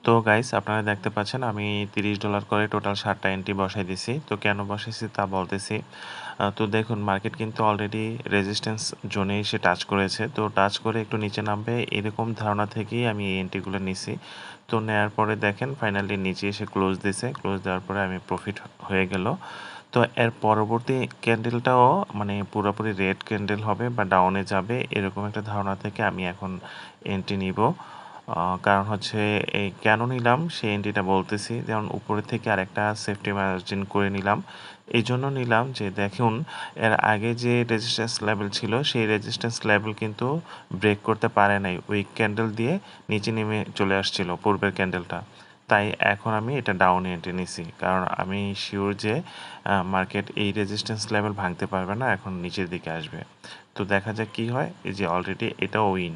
তো গাইস আপনারা দেখতে পাচ্ছেন আমি $30 করে টোটাল 7টা এন্ট্রি বসাই দিছি। তো কেন বসাইছি তা বলতেছি। তো দেখুন মার্কেট কিন্তু অলরেডি রেজিস্ট্যান্স জোনে এসে টাচ করেছে। তো টাচ করে একটু নিচে নামবে এরকম ধারণা থেকেই আমি এই এন্ট্রিগুলো নিছি। তো নেয়ার পরে দেখেন ফাইনালি নিচে এসে ক্লোজ দিছে। ক্লোজ দেওয়ার পরে আমি প্রফিট হয়ে গেল। তো এর পরবর্তী ক্যান্ডেলটাও মানে পুরোপুরি রেড ক্যান্ডেল হবে বা ডাউনে যাবে এরকম একটা ধারণা থেকে আমি এখন এন্ট্রি নিব। কারণ হচ্ছে এই কেন নিলাম সেই এন্ট্রিটা বলতেছি। যেমন উপরে থেকে আরেকটা সেফটি মার্জিন করে নিলাম। এই জন্য নিলাম যে দেখুন এর আগে যে রেজিস্ট্যান্স লেভেল ছিল সেই রেজিস্ট্যান্স লেভেল কিন্তু ব্রেক করতে পারে নাই। উইক ক্যান্ডেল দিয়ে নিচে নেমে চলে আসছিল পূর্বের ক্যান্ডেলটা। তাই এখন আমি এটা ডাউনে এন্ট্রি নিছি। কারণ আমি শিওর যে মার্কেট এই রেজিস্ট্যান্স লেভেল ভাঙতে পারবে না, এখন নিচের দিকে আসবে। তো দেখা যাক কি হয়। এই যে অলরেডি এটাও উইন।